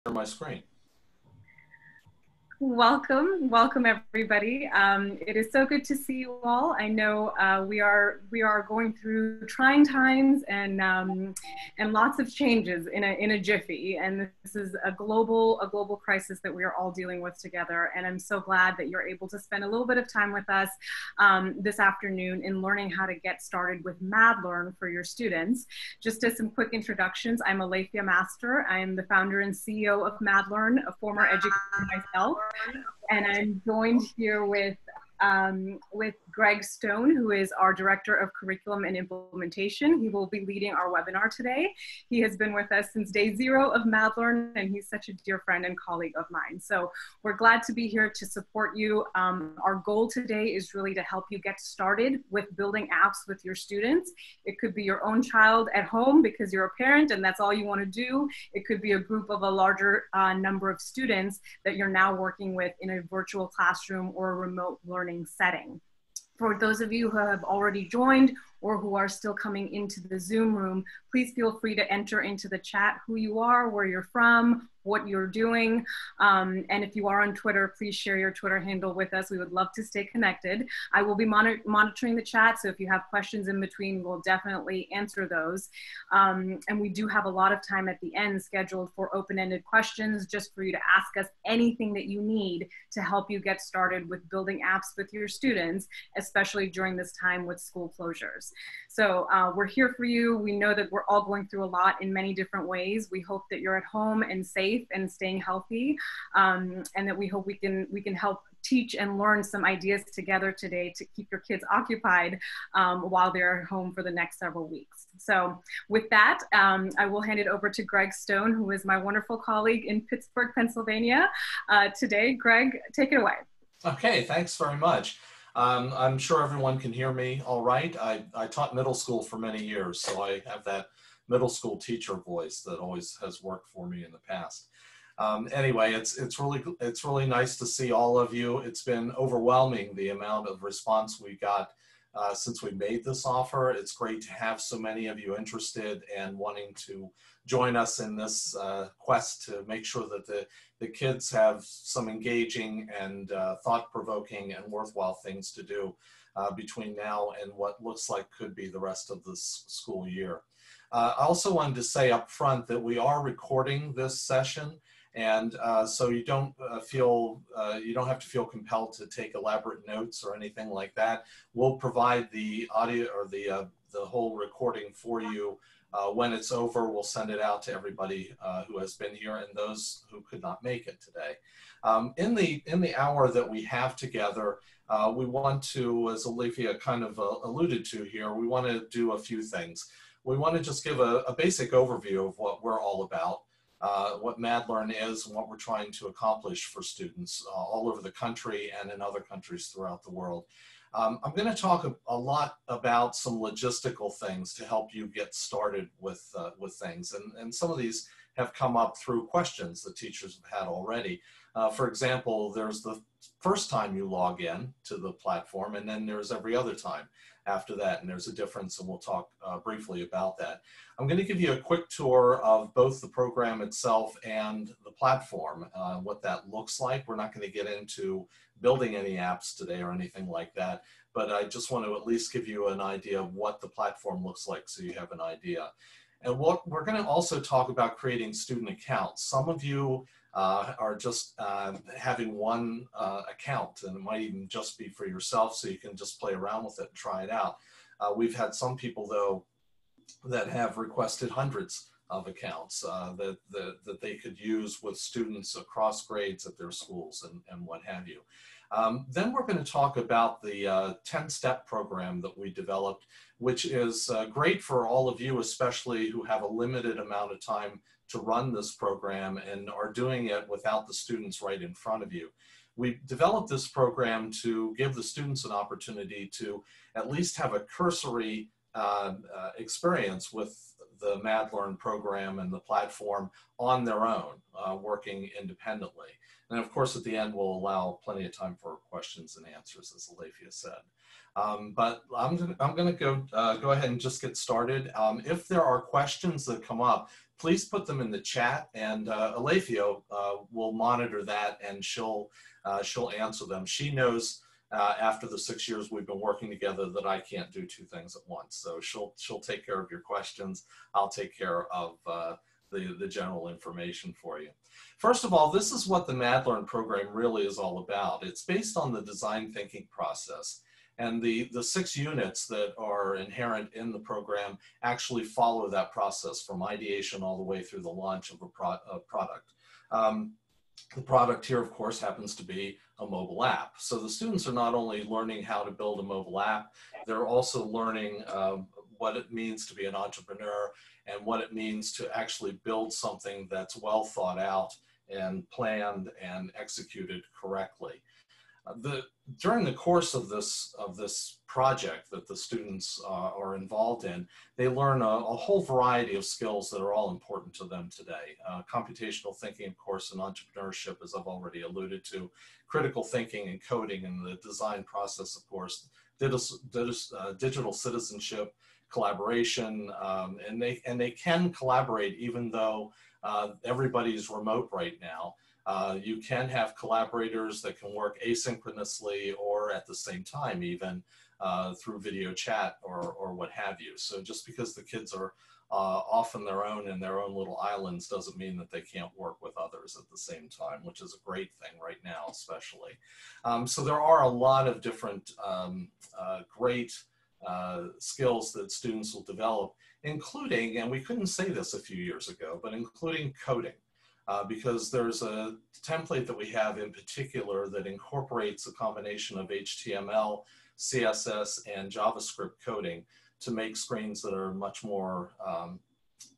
my screen. Welcome everybody. It is so good to see you all. I know we are going through trying times and lots of changes in a jiffy. And this is a global crisis that we are all dealing with together. And I'm so glad that you're able to spend a little bit of time with us this afternoon in learning how to get started with MADlearn for your students. Just as some quick introductions, I'm Alethea Master. I am the founder and CEO of MADlearn, a former educator myself. And I'm joined here with Greg Stone, who is our Director of Curriculum and Implementation. He will be leading our webinar today. He has been with us since day 0 of MADlearn, and he's such a dear friend and colleague of mine. So we're glad to be here to support you. Our goal today is really to help you get started with building apps with your students. It could be your own child at home because you're a parent and that's all you want to do. It could be a group of a larger number of students that you're now working with in a virtual classroom or a remote learning setting. For those of you who have already joined or who are still coming into the Zoom room, please feel free to enter into the chat who you are, where you're from, what you're doing. And if you are on Twitter, please share your Twitter handle with us. We would love to stay connected. I will be monitoring the chat, so if you have questions in between, we'll definitely answer those. And we do have a lot of time at the end scheduled for open-ended questions, just for you to ask us anything that you need to help you get started with building apps with your students, especially during this time with school closures. So we're here for you. We know that we're all going through a lot in many different ways. We hope that you're at home and safe and staying healthy, and that we hope we can help teach and learn some ideas together today to keep your kids occupied while they're home for the next several weeks. So with that, I will hand it over to Greg Stone, who is my wonderful colleague in Pittsburgh, Pennsylvania. Today, Greg, take it away. Okay, thanks very much. I'm sure everyone can hear me all right. I taught middle school for many years, so I have that middle school teacher voice that always has worked for me in the past. Anyway, it's really nice to see all of you. It's been overwhelming, the amount of response we got since we made this offer. It's great to have so many of you interested and wanting to join us in this quest to make sure that the kids have some engaging and thought-provoking and worthwhile things to do between now and what looks like could be the rest of this school year. I also wanted to say up front that we are recording this session, and so you don't have to feel compelled to take elaborate notes or anything like that. We'll provide the audio or the whole recording for you when it's over. We'll send it out to everybody who has been here and those who could not make it today. In the hour that we have together, we want to, as Alethea kind of alluded to here, we want to do a few things. We want to just give a basic overview of what we're all about, what MADlearn is, and what we're trying to accomplish for students all over the country and in other countries throughout the world. I'm going to talk a lot about some logistical things to help you get started with things, and some of these have come up through questions that teachers have had already. For example, there's the first time you log in to the platform, and then there's every other time after that, and there's a difference, and we'll talk briefly about that. I'm going to give you a quick tour of both the program itself and the platform, what that looks like. We're not going to get into building any apps today or anything like that, but I just want to at least give you an idea of what the platform looks like so you have an idea. And what we're going to also talk about creating student accounts. Some of you are just having one account, and it might even just be for yourself, so you can just play around with it and try it out. We've had some people, though, that have requested hundreds of accounts that they could use with students across grades at their schools and what have you. Then we're going to talk about the 10-step program that we developed, which is great for all of you, especially who have a limited amount of time to run this program and are doing it without the students right in front of you. We developed this program to give the students an opportunity to at least have a cursory experience with the MADlearn program and the platform on their own, working independently. And of course, at the end, we'll allow plenty of time for questions and answers, as Alethea said. But I'm going to go ahead and just get started. If there are questions that come up, please put them in the chat, and Alethea will monitor that, and she'll answer them. She knows after the 6 years we've been working together that I can't do two things at once. So she'll take care of your questions. I'll take care of the general information for you. First of all, this is what the MADlearn program really is all about. It's based on the design thinking process. And the 6 units that are inherent in the program actually follow that process from ideation all the way through the launch of a product. The product here, of course, happens to be a mobile app. So the students are not only learning how to build a mobile app, they're also learning what it means to be an entrepreneur and what it means to actually build something that's well thought out and planned and executed correctly. During the course of this project that the students are involved in, they learn a whole variety of skills that are all important to them today. Computational thinking, of course, and entrepreneurship, as I've already alluded to, critical thinking and coding and the design process, of course, digital citizenship, collaboration, and they can collaborate even though everybody's remote right now. You can have collaborators that can work asynchronously or at the same time even through video chat or what have you. So just because the kids are off on their own in their own little islands doesn't mean that they can't work with others at the same time, which is a great thing right now especially. So there are a lot of different great skills that students will develop, including, and we couldn't say this a few years ago, but including coding. Because there's a template that we have in particular that incorporates a combination of HTML, CSS, and JavaScript coding to make screens that are much more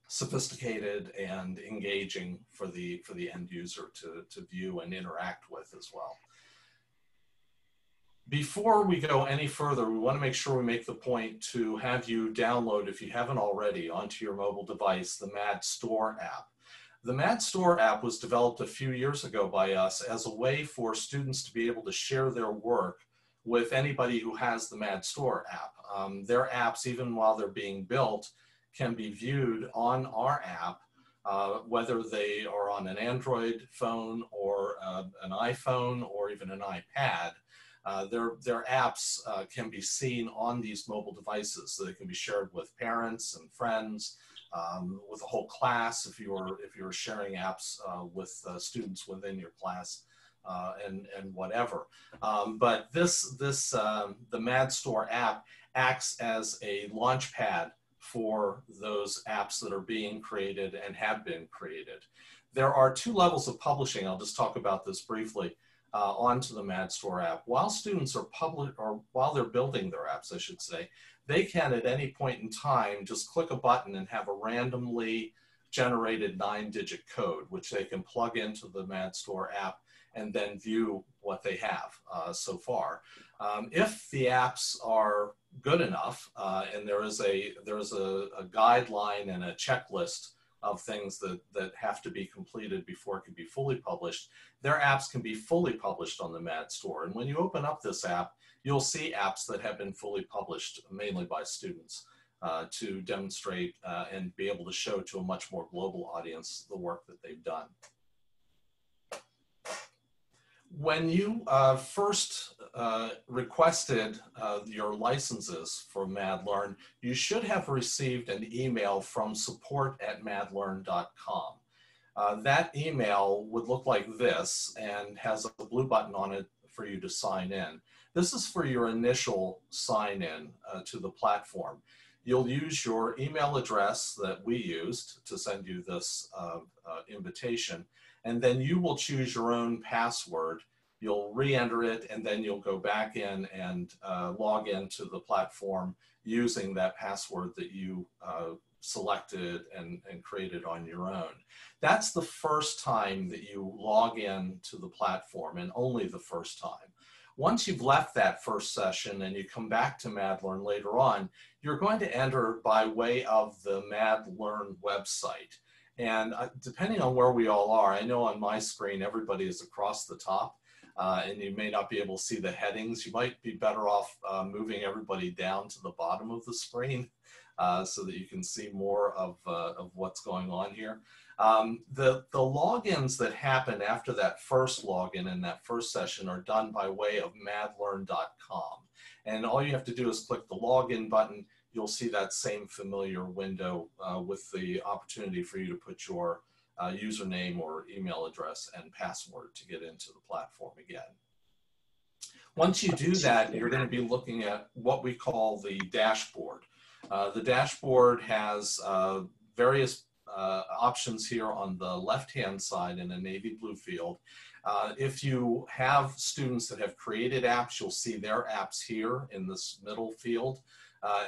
sophisticated and engaging for the end user to view and interact with as well. Before we go any further, we want to make sure we make the point to have you download, if you haven't already, onto your mobile device, the MADStore app. The MADStore app was developed a few years ago by us as a way for students to be able to share their work with anybody who has the MADStore app. Their apps, even while they're being built, can be viewed on our app, whether they are on an Android phone or an iPhone or even an iPad. Their apps can be seen on these mobile devices, so they can be shared with parents and friends, with a whole class if you're sharing apps with students within your class and whatever. But the MADStore app acts as a launch pad for those apps that are being created and have been created. There are 2 levels of publishing. I'll just talk about this briefly. Onto the MADStore app. While students are while they're building their apps, I should say, they can at any point in time just click a button and have a randomly generated 9-digit code, which they can plug into the MADStore app and then view what they have so far. If the apps are good enough, and there is a guideline and a checklist of things that have to be completed before it can be fully published, their apps can be fully published on the MADStore. And when you open up this app, you'll see apps that have been fully published, mainly by students, to demonstrate and be able to show to a much more global audience the work that they've done. When you first requested your licenses for MADlearn, you should have received an email from support@madlearn.com. That email would look like this and has a blue button on it for you to sign in. This is for your initial sign in to the platform. You'll use your email address that we used to send you this invitation, and then you will choose your own password. You'll re-enter it, and then you'll go back in and log into the platform using that password that you selected and created on your own. That's the first time that you log in to the platform, and only the first time. Once you've left that first session and you come back to MADlearn later on, you're going to enter by way of the MADlearn website. And depending on where we all are, I know on my screen everybody is across the top, and you may not be able to see the headings. You might be better off moving everybody down to the bottom of the screen so that you can see more of what's going on here. The logins that happen after that first login in that first session are done by way of madlearn.com. And all you have to do is click the login button. You'll see that same familiar window with the opportunity for you to put your username or email address and password to get into the platform again. Once you do that, you're going to be looking at what we call the dashboard. The dashboard has various options here on the left-hand side in a navy blue field. If you have students that have created apps, you'll see their apps here in this middle field.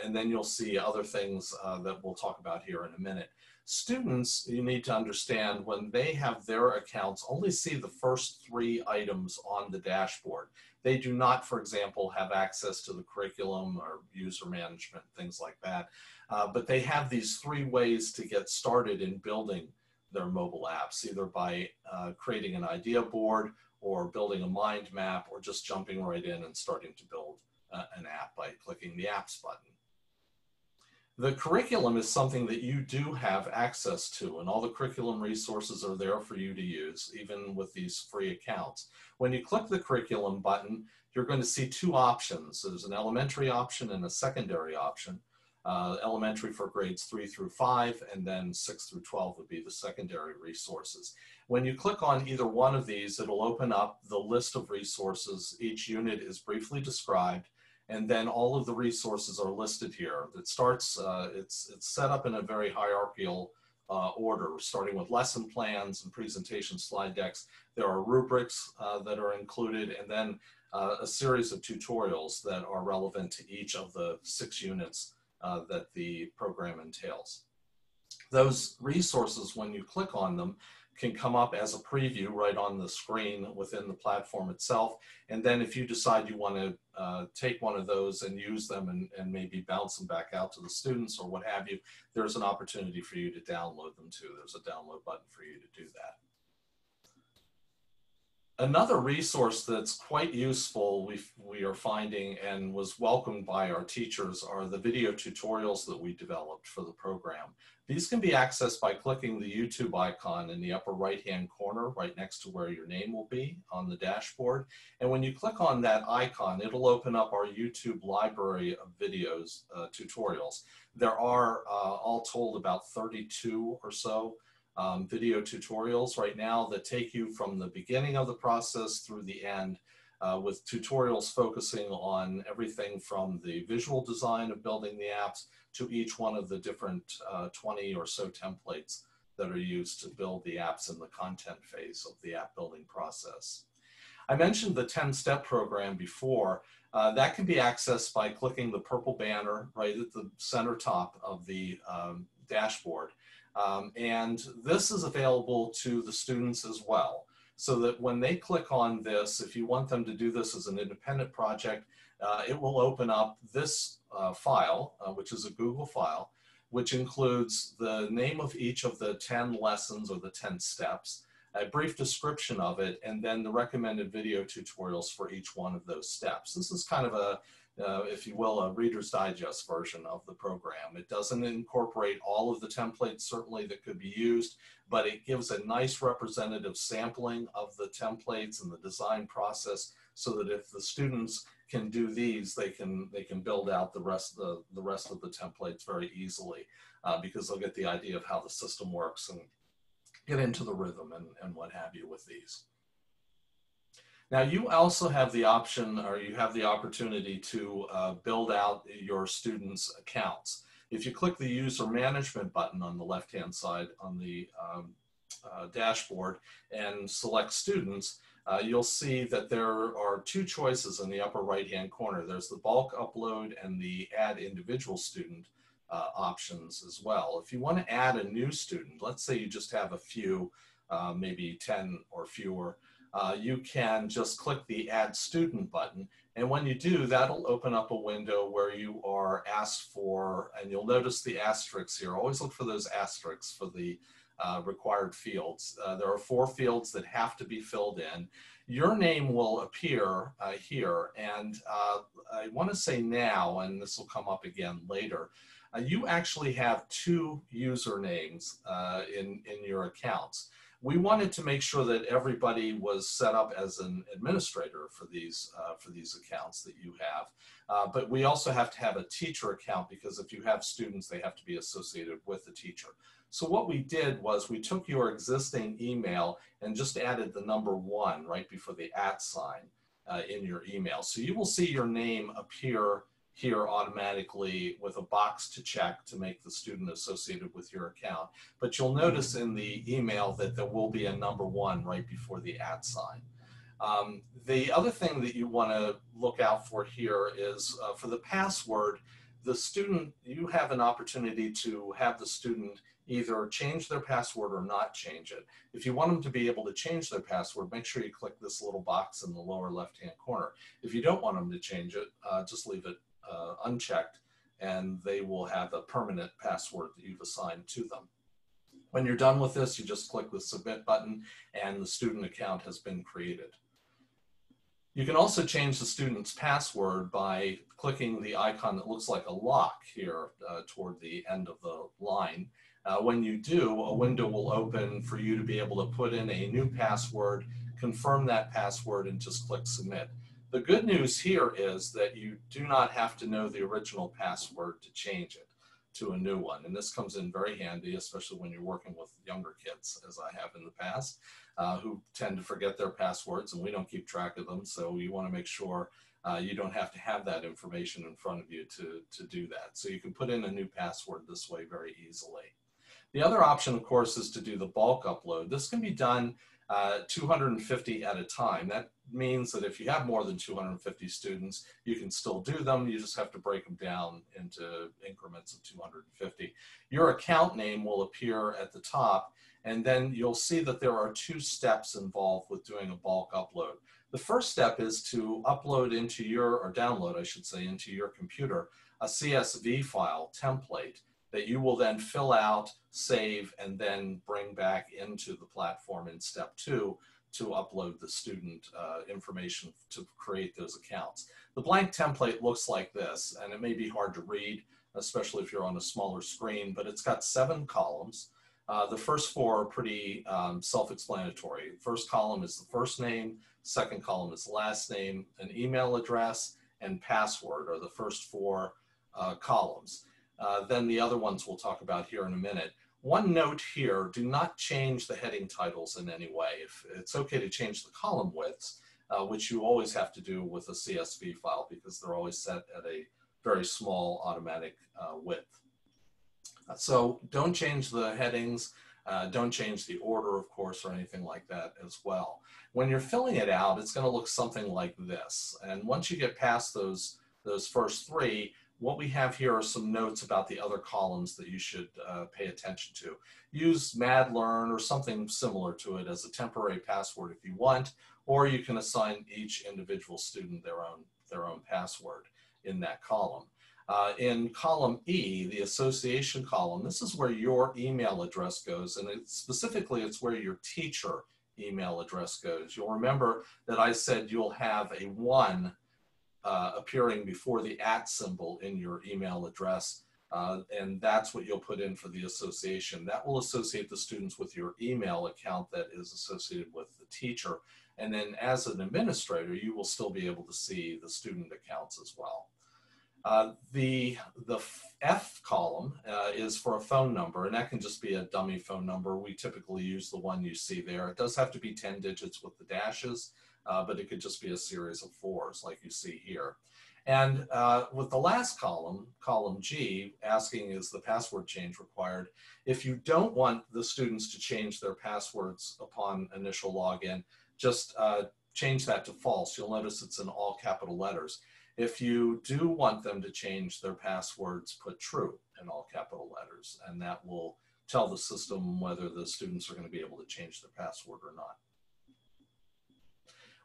And then you'll see other things that we'll talk about here in a minute. Students, you need to understand, when they have their accounts, only see the first 3 items on the dashboard. They do not, for example, have access to the curriculum or user management, things like that. But they have these 3 ways to get started in building their mobile apps, either by creating an idea board or building a mind map, or just jumping right in and starting to build an app by clicking the apps button. The curriculum is something that you do have access to, and all the curriculum resources are there for you to use, even with these free accounts. When you click the curriculum button, you're going to see 2 options. There's an elementary option and a secondary option. Elementary for grades 3 through 5, and then 6 through 12 would be the secondary resources. When you click on either one of these, it'll open up the list of resources. Each unit is briefly described, and then all of the resources are listed here. It starts, it's set up in a very hierarchical order, starting with lesson plans and presentation slide decks. There are rubrics that are included, and then a series of tutorials that are relevant to each of the 6 units that the program entails. Those resources, when you click on them, can come up as a preview right on the screen within the platform itself. And then if you decide you want to take one of those and use them and maybe bounce them back out to the students or what have you, there's an opportunity for you to download them too. There's a download button for you to do that. Another resource that's quite useful, we are finding, and was welcomed by our teachers, are the video tutorials that we developed for the program. These can be accessed by clicking the YouTube icon in the upper right-hand corner, right next to where your name will be on the dashboard. And when you click on that icon, it'll open up our YouTube library of videos, tutorials. There are all told about 32 or so video tutorials right now that take you from the beginning of the process through the end, with tutorials focusing on everything from the visual design of building the apps to each one of the different 20 or so templates that are used to build the apps in the content phase of the app building process. I mentioned the 10-step program before. That can be accessed by clicking the purple banner right at the center top of the dashboard. And this is available to the students as well, so that when they click on this, if you want them to do this as an independent project, it will open up this file, which is a Google file, which includes the name of each of the 10 lessons or the 10 steps, a brief description of it, and then the recommended video tutorials for each one of those steps. This is kind of a if you will, a Reader's Digest version of the program. It doesn't incorporate all of the templates, certainly, that could be used, but it gives a nice representative sampling of the templates and the design process, so that if the students can do these, they can build out the rest of the templates very easily, because they'll get the idea of how the system works and get into the rhythm and what have you with these. Now, you also have the option, or you have the opportunity to build out your students' accounts. If you click the user management button on the left-hand side on the dashboard and select students, you'll see that there are 2 choices in the upper right-hand corner. There's the bulk upload and the add individual student options as well. If you want to add a new student, let's say you just have a few, maybe 10 or fewer, you can just click the Add Student button, and when you do, that'll open up a window where you are asked for, and you'll notice the asterisks here. Always look for those asterisks for the required fields. There are 4 fields that have to be filled in. Your name will appear here, and I want to say now, and this will come up again later, you actually have two usernames in your accounts. We wanted to make sure that everybody was set up as an administrator for these accounts that you have. But we also have to have a teacher account, because if you have students, they have to be associated with the teacher. So what we did was we took your existing email and just added the number 1 right before the @ sign in your email. So you will see your name appear here automatically with a box to check to make the student associated with your account. But you'll notice in the email that there will be a number 1 right before the @ sign. The other thing that you want to look out for here is for the password, the student, you have an opportunity to have the student either change their password or not change it. If you want them to be able to change their password, make sure you click this little box in the lower left-hand corner. If you don't want them to change it, just leave it unchecked, and they will have a permanent password that you've assigned to them. When you're done with this, you just click the submit button and the student account has been created. You can also change the student's password by clicking the icon that looks like a lock here toward the end of the line. When you do, a window will open for you to be able to put in a new password, confirm that password, and just click submit. The good news here is that you do not have to know the original password to change it to a new one. And this comes in very handy, especially when you're working with younger kids, as I have in the past, who tend to forget their passwords, and we don't keep track of them. So you want to make sure you don't have to have that information in front of you to do that. So you can put in a new password this way very easily. The other option, of course, is to do the bulk upload. This can be done 250 at a time. That means that if you have more than 250 students, you can still do them. You just have to break them down into increments of 250. Your account name will appear at the top, and then you'll see that there are 2 steps involved with doing a bulk upload. The first step is to upload into your, or download, I should say, into your computer, a CSV file template that you will then fill out, save, and then bring back into the platform in step 2 to upload the student information to create those accounts. The blank template looks like this, and it may be hard to read, especially if you're on a smaller screen, but it's got 7 columns. The first 4 are pretty self-explanatory. First column is the first name, second column is last name, an email address, and password are the first 4 columns. Then the other ones we'll talk about here in a minute. One note here, do not change the heading titles in any way. It's okay to change the column widths, which you always have to do with a CSV file because they're always set at a very small automatic width. So don't change the headings, don't change the order, of course, or anything like that as well. When you're filling it out, it's going to look something like this. And once you get past those first 3, what we have here are some notes about the other columns that you should pay attention to. Use MADLearn or something similar to it as a temporary password if you want, or you can assign each individual student their own password in that column. In column E, the association column, this is where your email address goes, and specifically it's where your teacher email address goes. You'll remember that I said you'll have a 1 appearing before the @ symbol in your email address, and that's what you'll put in for the association. That will associate the students with your email account that is associated with the teacher, and then as an administrator, you will still be able to see the student accounts as well. The F column is for a phone number, and that can just be a dummy phone number. We typically use the one you see there. It does have to be 10 digits with the dashes, but it could just be a series of 4s like you see here. And with the last column, column G, asking is the password change required. If you don't want the students to change their passwords upon initial login, just change that to false. You'll notice it's in all capital letters. If you do want them to change their passwords, put true in all capital letters, and that will tell the system whether the students are going to be able to change their password or not.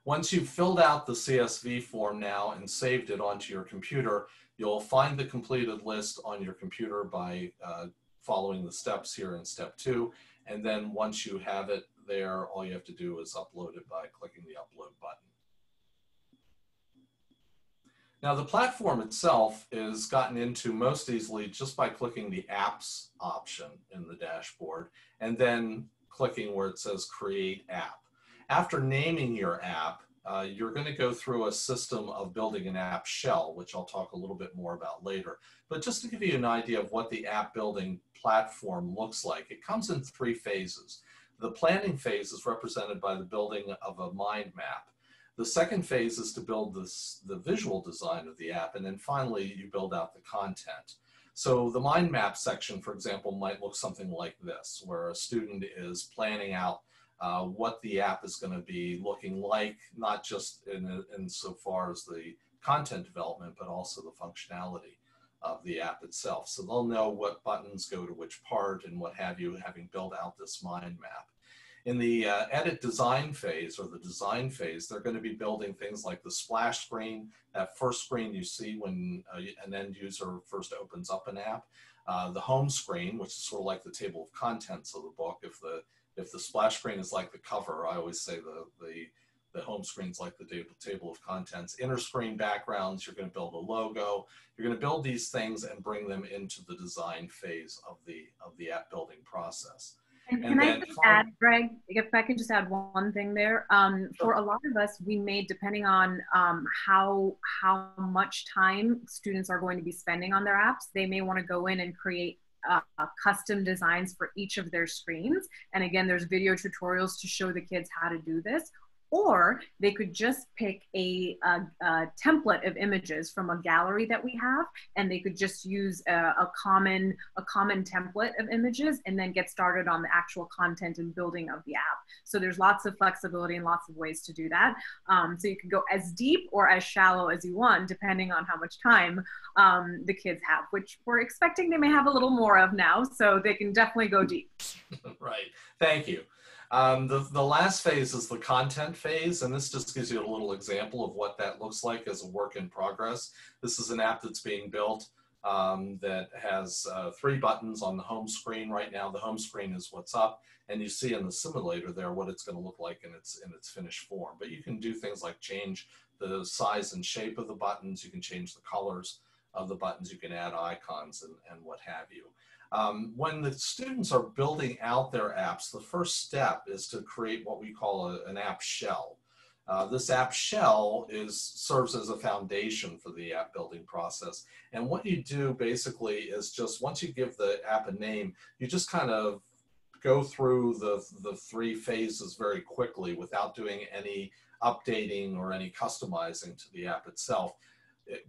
Once you've filled out the CSV form now and saved it onto your computer, you'll find the completed list on your computer by following the steps here in step 2. And then once you have it there, all you have to do is upload it by clicking the upload button. Now, the platform itself is gotten into most easily just by clicking the apps option in the dashboard and then clicking where it says create app. After naming your app, you're going to go through a system of building an app shell, which I'll talk a little bit more about later. But just to give you an idea of what the app building platform looks like, it comes in 3 phases. The planning phase is represented by the building of a mind map. The second phase is to build the visual design of the app, and then finally you build out the content. So the mind map section, for example, might look something like this, where a student is planning out what the app is going to be looking like, not just in so far as the content development, but also the functionality of the app itself. So they'll know what buttons go to which part and what have you, having built out this mind map. In the edit design phase, or the design phase, they're going to be building things like the splash screen, that first screen you see when an end user first opens up an app, the home screen, which is sort of like the table of contents of the book. If the splash screen is like the cover, I always say the home screen's like the table of contents. Inner screen backgrounds, you're going to build a logo. You're going to build these things and bring them into the design phase of the app building process. And can I just add, Greg, if I can just add one thing there? For a lot of us, we may, depending on how much time students are going to be spending on their apps, they may want to go in and create custom designs for each of their screens. And again, there's video tutorials to show the kids how to do this. Or they could just pick a template of images from a gallery that we have, and they could just use a common template of images and then get started on the actual content and building of the app. So there's lots of flexibility and lots of ways to do that. So you can go as deep or as shallow as you want, depending on how much time the kids have, which we're expecting they may have a little more of now, so they can definitely go deep. Right, thank you. The last phase is the content phase, and this just gives you a little example of what that looks like as a work in progress. This is an app that's being built that has 3 buttons on the home screen. Right now, the home screen is what's up, and you see in the simulator there what it's going to look like in its finished form. But you can do things like change the size and shape of the buttons. You can change the colors of the buttons. You can add icons and what have you. When the students are building out their apps, the first step is to create what we call an app shell. This app shell serves as a foundation for the app building process. And what you do basically is just, once you give the app a name, you just kind of go through the 3 phases very quickly without doing any updating or any customizing to the app itself.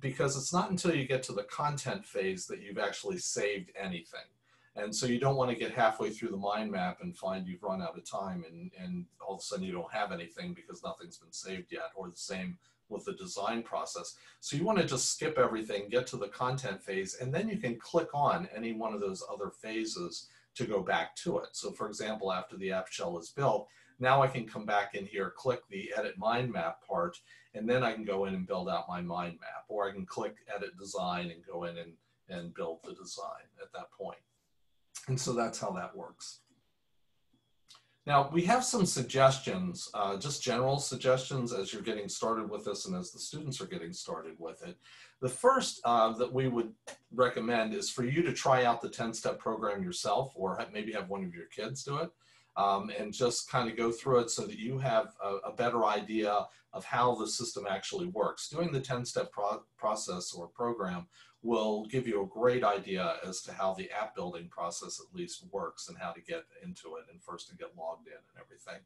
Because it's not until you get to the content phase that you've actually saved anything. And so you don't want to get halfway through the mind map and find you've run out of time and all of a sudden you don't have anything because nothing's been saved yet, or the same with the design process. So you want to just skip everything, get to the content phase, and then you can click on any one of those other phases to go back to it. So for example, after the app shell is built, now I can come back in here, click the edit mind map part, and then I can go in and build out my mind map, or I can click edit design and go in and build the design at that point. And so that's how that works. Now we have some suggestions, just general suggestions as you're getting started with this and as the students are getting started with it. The first that we would recommend is for you to try out the 10-step program yourself, or maybe have one of your kids do it. And just kind of go through it so that you have a better idea of how the system actually works. Doing the 10-step process or program will give you a great idea as to how the app building process at least works and how to get into it and first to get logged in and everything.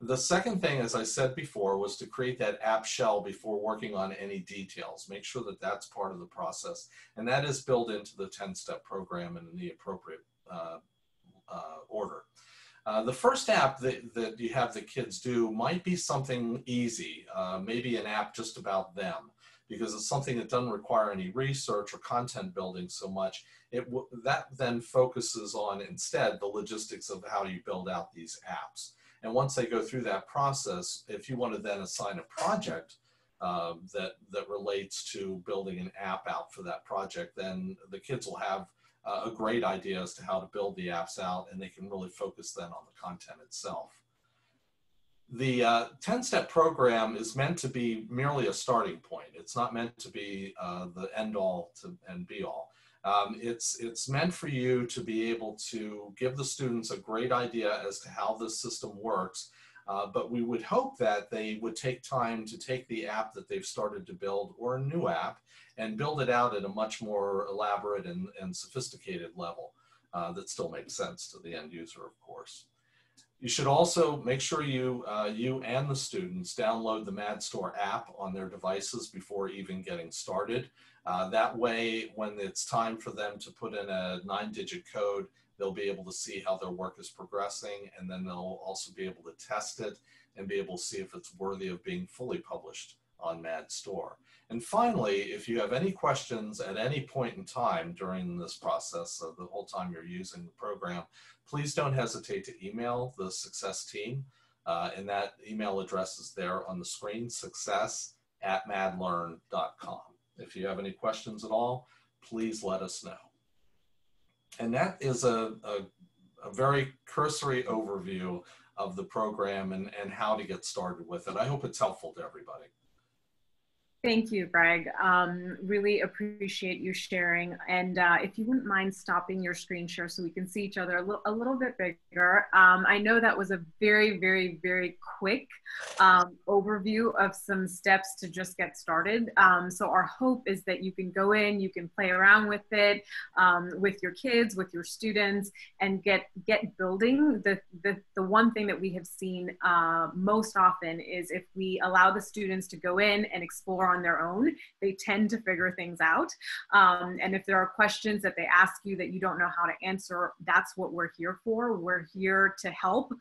The second thing, as I said before, was to create that app shell before working on any details. Make sure that that's part of the process, and that is built into the 10-step program and in the appropriate order. The first app that you have the kids do might be something easy, maybe an app just about them, because it's something that doesn't require any research or content building so much. That then focuses on instead the logistics of how you build out these apps. And once they go through that process, if you want to then assign a project that relates to building an app out for that project, then the kids will have a great idea as to how to build the apps out, and they can really focus then on the content itself. The 10-step program is meant to be merely a starting point. It's not meant to be the end all and be all. It's meant for you to be able to give the students a great idea as to how this system works, but we would hope that they would take time to take the app that they've started to build, or a new app, and build it out at a much more elaborate and sophisticated level that still makes sense to the end user, of course. You should also make sure you and the students download the MADStore app on their devices before even getting started. That way, when it's time for them to put in a 9-digit code, they'll be able to see how their work is progressing, and then they'll also be able to test it and be able to see if it's worthy of being fully published on MADStore. And finally, if you have any questions at any point in time during this process, so the whole time you're using the program, please don't hesitate to email the success team. And that email address is there on the screen, success@madlearn.com. If you have any questions at all, please let us know. And that is a very cursory overview of the program and how to get started with it. I hope it's helpful to everybody. Thank you, Greg. Really appreciate you sharing. And if you wouldn't mind stopping your screen share so we can see each other a little bit bigger. I know that was a very, very, very quick overview of some steps to just get started. So our hope is that you can go in, you can play around with it, with your kids, with your students, and get building. The one thing that we have seen most often is if we allow the students to go in and explore on their own, they tend to figure things out. And if there are questions that they ask you that you don't know how to answer, that's what we're here for. We're here to help.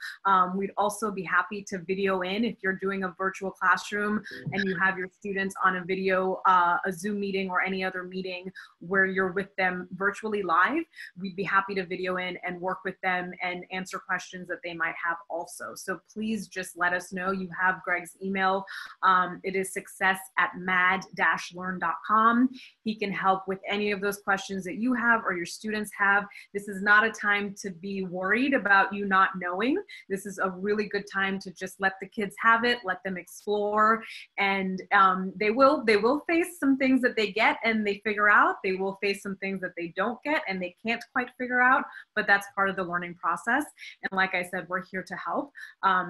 We'd also be happy to video in if you're doing a virtual classroom and you have your students on a video, a Zoom meeting or any other meeting where you're with them virtually live. We'd be happy to video in and work with them and answer questions that they might have also. So please just let us know. You have Greg's email. It is success@mad-learn.com. He can help with any of those questions that you have or your students have. This is not a time to be worried about you not knowing. This is a really good time to just let the kids have it, let them explore, and they will face some things that they get and they figure out. They will face some things that they don't get and they can't quite figure out, but that's part of the learning process. And like I said, we're here to help.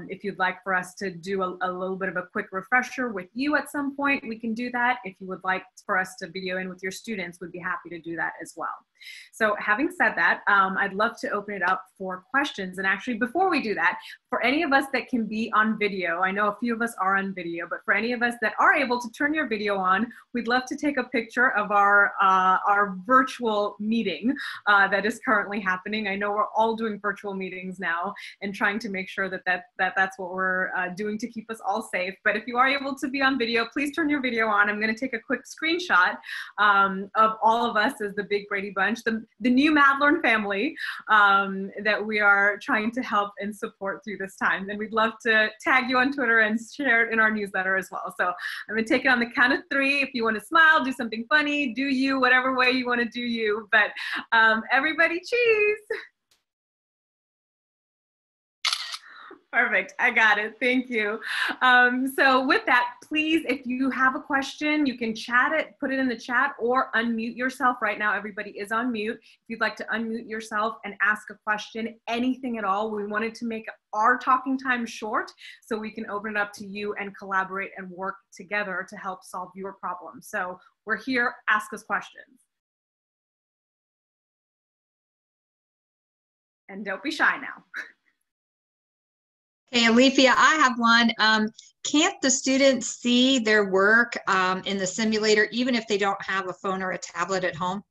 If you'd like for us to do a little bit of a quick refresher with you at some point, we can do that. If you would like for us to video in with your students, we'd be happy to do that as well. So having said that, I'd love to open it up for questions. And actually, before we do that, for any of us that can be on video, I know a few of us are on video, but for any of us that are able to turn your video on, we'd love to take a picture of our virtual meeting that is currently happening. I know we're all doing virtual meetings now and trying to make sure that that's what we're doing to keep us all safe. But if you are able to be on video, please turn your video on. I'm going to take a quick screenshot of all of us as the Big Brady Bunch, the new MadLearn family that we are trying to help and support through this time. And we'd love to tag you on Twitter and share it in our newsletter as well. So I'm going to take it on the count of 3. If you want to smile, do something funny, do you, whatever way you want to do you. But everybody, cheese. Perfect. I got it. Thank you. So with that, please, if you have a question, you can chat it, put it in the chat, or unmute yourself. Right now, everybody is on mute. If you'd like to unmute yourself and ask a question, anything at all, we wanted to make our talking time short so we can open it up to you and collaborate and work together to help solve your problem. So we're here. Ask us questions. And don't be shy now. Okay, Alethea, I have one. Can't the students see their work in the simulator even if they don't have a phone or a tablet at home?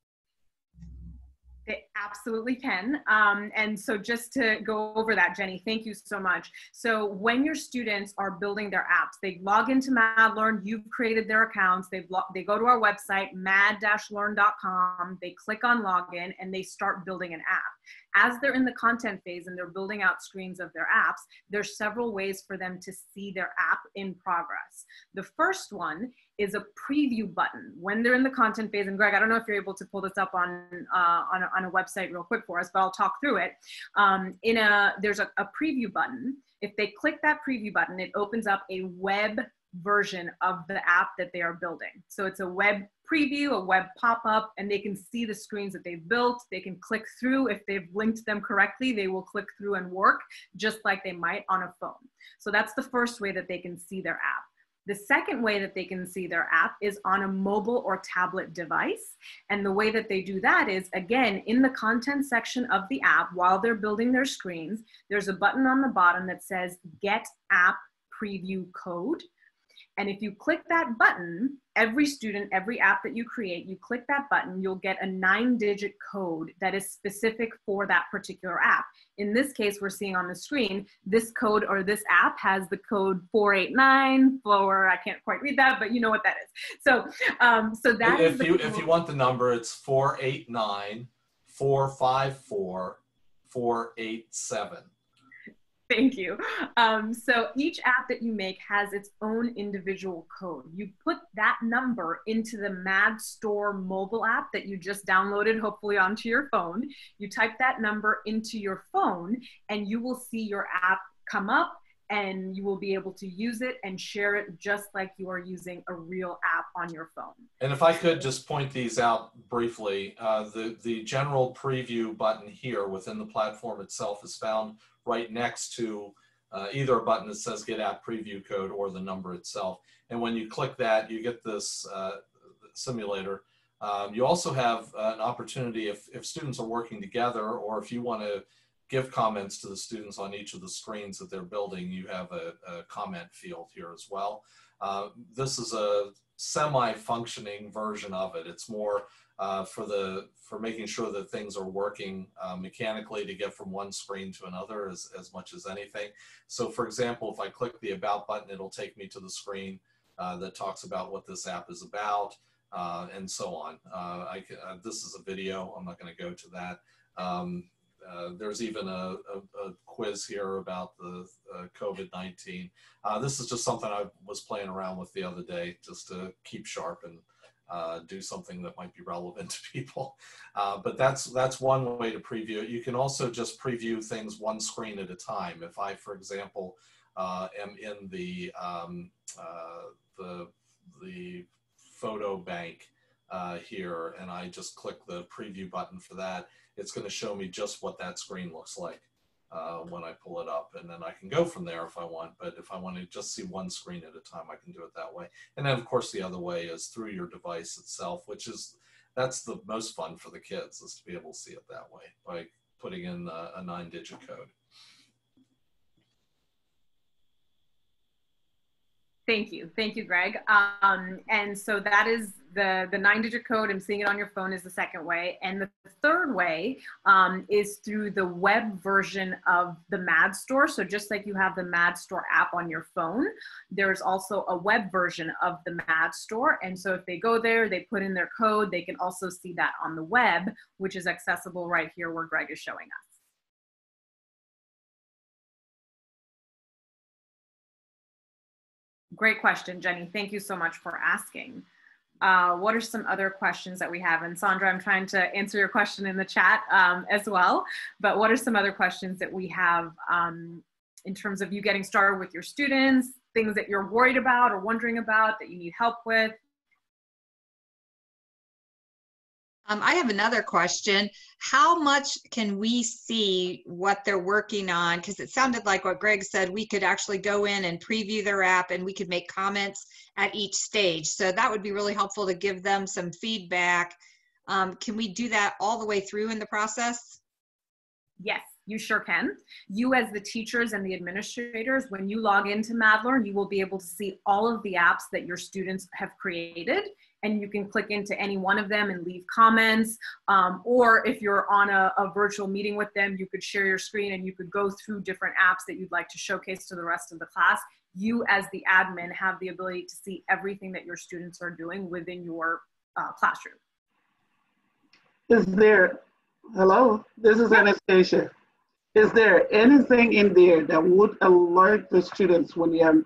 They absolutely can. And so just to go over that, Jenny, thank you so much. So when your students are building their apps, they log into MadLearn, you've created their accounts, they go to our website, mad-learn.com, they click on login, and they start building an app. As they're in the content phase and they're building out screens of their apps, there's several ways for them to see their app in progress. The first one is a preview button when they're in the content phase. And Greg, I don't know if you're able to pull this up on a website real quick for us, but I'll talk through it. There's a preview button. If they click that preview button, it opens up a web version of the app that they are building. So it's a web preview, a web pop-up, and they can see the screens that they've built. They can click through. If they've linked them correctly, they will click through and work just like they might on a phone. So that's the first way that they can see their app. The second way that they can see their app is on a mobile or tablet device. And the way that they do that is, again, in the content section of the app, while they're building their screens, there's a button on the bottom that says Get App Preview Code. And if you click that button, every student, every app that you create, you click that button, you'll get a 9-digit code that is specific for that particular app. In this case, we're seeing on the screen, this code or this app has the code 489 for, I can't quite read that, but you know what that is. So, that if you want the number, it's 489 454 487. Thank you. So each app that you make has its own individual code. You put that number into the MADStore mobile app that you just downloaded, hopefully onto your phone. You type that number into your phone and you will see your app come up, and you will be able to use it and share it just like you are using a real app on your phone. And if I could just point these out briefly, the general preview button here within the platform itself is found right next to either a button that says Get App Preview Code or the number itself. And when you click that, you get this simulator. You also have an opportunity if students are working together, or if you want to give comments to the students on each of the screens that they're building, you have a comment field here as well. This is a semi-functioning version of it. It's more for making sure that things are working mechanically to get from one screen to another as much as anything. So for example, if I click the About button, it'll take me to the screen that talks about what this app is about, and so on. This is a video, I'm not going to go to that. There's even a quiz here about the COVID-19. This is just something I was playing around with the other day just to keep sharp and do something that might be relevant to people. But that's one way to preview it. You can also just preview things one screen at a time. If I, for example, am in the photo bank here, and I just click the preview button for that, it's going to show me just what that screen looks like when I pull it up, and then I can go from there if I want. But if I want to just see one screen at a time, I can do it that way. And then of course the other way is through your device itself, that's the most fun for the kids, is to be able to see it that way by putting in a 9-digit code. Thank you, Greg. And so that is the 9-digit code, and seeing it on your phone is the second way. And the third way is through the web version of the MADStore. So just like you have the MADStore app on your phone, there's also a web version of the MADStore. And so if they go there, they put in their code, they can also see that on the web, which is accessible right here where Greg is showing us. Great question, Jenny. Thank you so much for asking. What are some other questions that we have? And Sandra, I'm trying to answer your question in the chat as well, but what are some other questions that we have in terms of you getting started with your students, things that you're worried about or wondering about that you need help with? I have another question. How much can we see what they're working on? Because it sounded like what Greg said, we could actually go in and preview their app and we could make comments at each stage. So that would be really helpful to give them some feedback. Can we do that all the way through in the process? Yes, you sure can. You as the teachers and the administrators, when you log into MadLearn, you will be able to see all of the apps that your students have created, and you can click into any one of them and leave comments. Or if you're on a virtual meeting with them, you could share your screen and you could go through different apps that you'd like to showcase to the rest of the class. You as the admin have the ability to see everything that your students are doing within your classroom. Is there Hello, this is Anastasia. Is there anything in there that would alert the students when you have,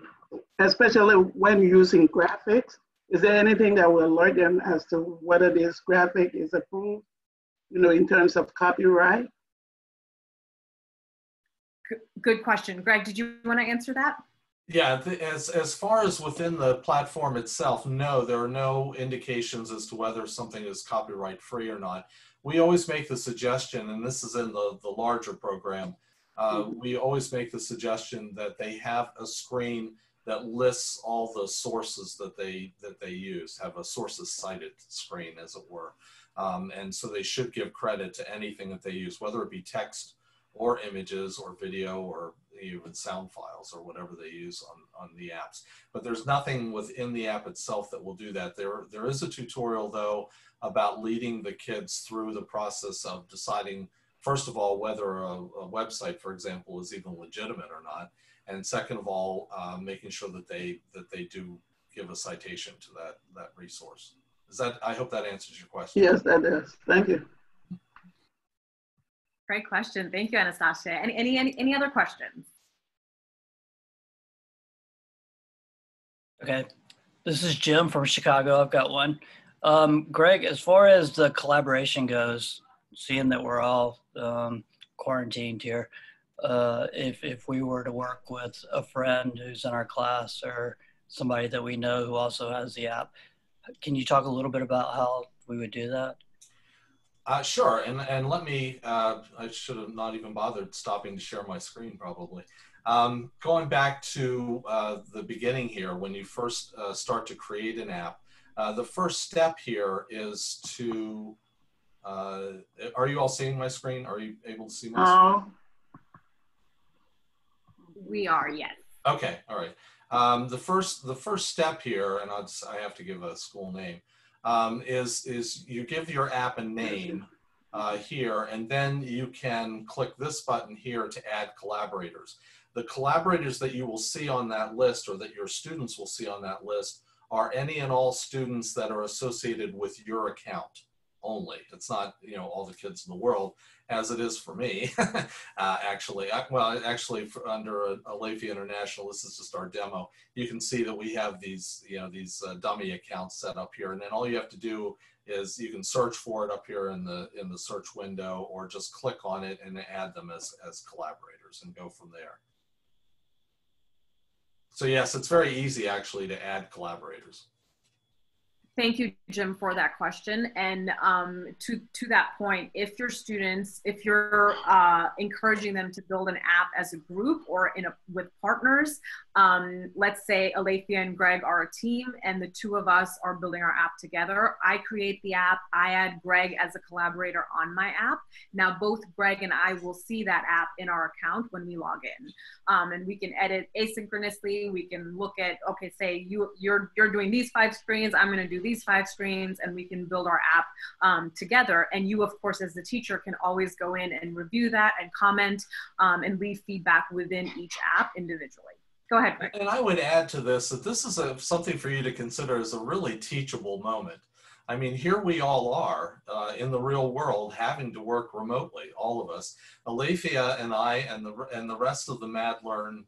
especially when using graphics? Is there anything that will alert them as to whether this graphic is approved, in terms of copyright? Good question. Greg, did you want to answer that? Yeah, as far as within the platform itself, no, there are no indications as to whether something is copyright free or not. We always make the suggestion, and this is in the larger program, we always make the suggestion that they have a screen that lists all the sources that they use, have a sources cited screen, as it were. And so they should give credit to anything that they use, whether it be text or images or video or even sound files or whatever they use on the apps. But there's nothing within the app itself that will do that. There is a tutorial, though, about leading the kids through the process of deciding, first of all, whether a website, for example, is even legitimate or not. And second of all, making sure that they do give a citation to that resource. I hope that answers your question. Yes, that does. Thank you. Great question. Thank you, Anastasia. Any other questions? Okay, this is Jim from Chicago. I've got one. Greg, as far as the collaboration goes, seeing that we're all quarantined here, if we were to work with a friend who's in our class or somebody that we know who also has the app, can you talk a little bit about how we would do that? Sure, and let me, I should have not even bothered stopping to share my screen probably. Going back to the beginning here, when you first start to create an app, the first step here is to, are you all seeing my screen? Are you able to see my screen? We are, yes. Okay, all right. The first step here, and I have to give a school name, is you give your app a name here, and then you can click this button here to add collaborators. The collaborators that you will see on that list, or that your students will see on that list, are any and all students that are associated with your account only. It's not, all the kids in the world, as it is for me. Actually, under Alephia International, this is just our demo. You can see that we have these, these dummy accounts set up here, and then all you have to do is you can search for it up here in the search window, or just click on it and add them as collaborators and go from there. So yes, it's very easy actually to add collaborators. Thank you, Jim, for that question. And to that point, if your students, if you're encouraging them to build an app as a group or with partners, let's say Alephia and Greg are a team and the two of us are building our app together. I create the app, I add Greg as a collaborator on my app. Now both Greg and I will see that app in our account when we log in. And we can edit asynchronously. We can look at, okay, say you're doing these 5 screens, I'm gonna do these 5 screens, and we can build our app together. And you, of course, as the teacher, can always go in and review that and comment and leave feedback within each app individually. Go ahead, Greg. And I would add to this that this is something for you to consider as a really teachable moment. I mean, here we all are in the real world having to work remotely, all of us. Alephia and I and the rest of the MadLearn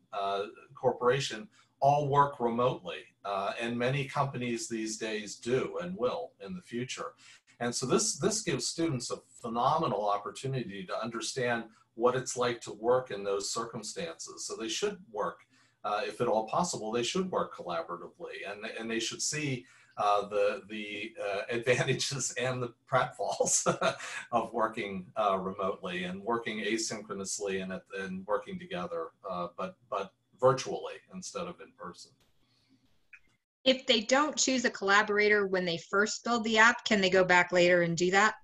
Corporation all work remotely, and many companies these days do and will in the future. And so this gives students a phenomenal opportunity to understand what it's like to work in those circumstances. So they should work, if at all possible, they should work collaboratively, and they should see the advantages and the pratfalls of working remotely and working asynchronously and working together, but virtually instead of in person. If they don't choose a collaborator when they first build the app, can they go back later and do that?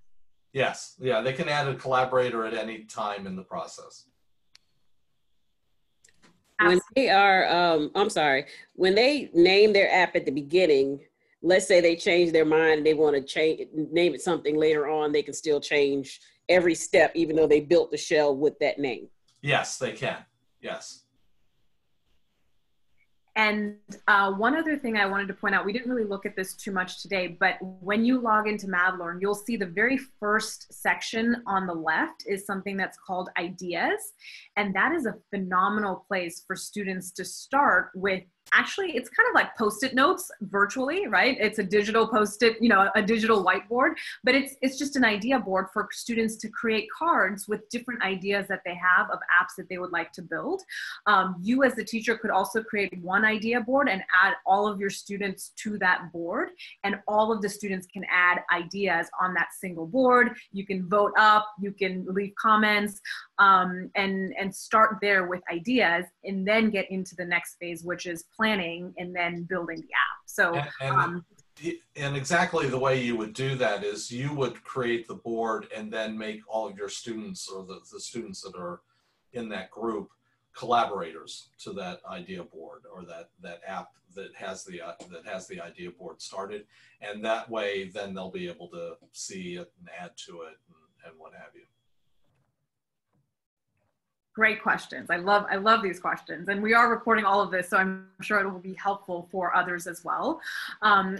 Yes, yeah, they can add a collaborator at any time in the process. When they are, when they name their app at the beginning, let's say they change their mind and they want to name it something later on, they can still change every step, even though they built the shell with that name. Yes, they can. Yes. And one other thing I wanted to point out, we didn't really look at this too much today, but when you log into MadLearn, you'll see the very first section on the left is something that's called ideas. And that is a phenomenal place for students to start with. Actually, it's kind of like Post-it notes virtually, right? It's a digital Post-it, you know, a digital whiteboard, but it's just an idea board for students to create cards with different ideas that they have of apps that they would like to build. You as the teacher could also create one idea board and add all of your students to that board, and all of the students can add ideas on that single board. You can vote up, you can leave comments, and start there with ideas, and then get into the next phase, which is planning and then building the app. So and exactly the way you would do that is you would create the board and then make all of your students, or the students that are in that group, collaborators to that idea board, or that app that has the idea board started. And that way then they'll be able to see it and add to it and what have you. Great questions. I love these questions, and we are recording all of this, so I'm sure it will be helpful for others as well.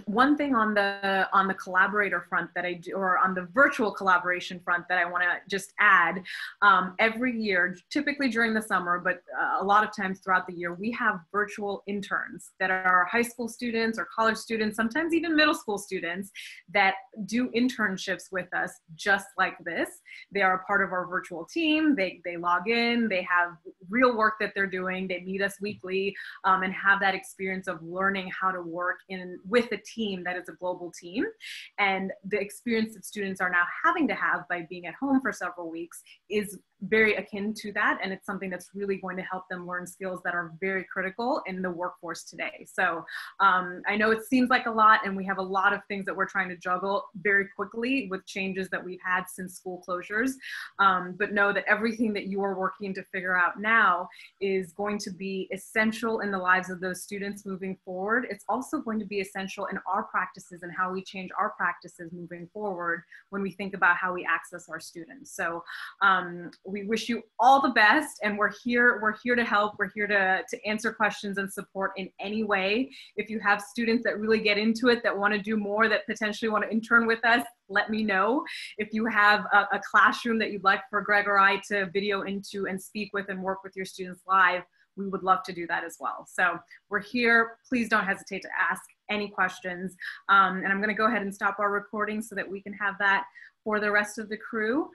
One thing on the collaborator front that I do, or on the virtual collaboration front, that I want to just add, every year, typically during the summer, but a lot of times throughout the year, we have virtual interns that are high school students or college students, sometimes even middle school students, that do internships with us just like this. They are a part of our virtual team. They log in. They have real work that they're doing. They meet us weekly, and have that experience of learning how to work with a team that is a global team. And the experience that students are now having to have by being at home for several weeks is very akin to that. And it's something that's really going to help them learn skills that are very critical in the workforce today. So I know it seems like a lot, and we have a lot of things that we're trying to juggle very quickly with changes that we've had since school closures. But know that everything that you are working to figure out now is going to be essential in the lives of those students moving forward. It's also going to be essential in our practices and how we change our practices moving forward when we think about how we access our students. So we wish you all the best, and we're here to help. We're here to answer questions and support in any way. If you have students that really get into it, that want to do more, that potentially want to intern with us, let me know. If you have a classroom that you'd like for Greg or I to video into and speak with and work with your students live, we would love to do that as well. So we're here. Please don't hesitate to ask any questions. And I'm going to go ahead and stop our recording so that we can have that for the rest of the crew.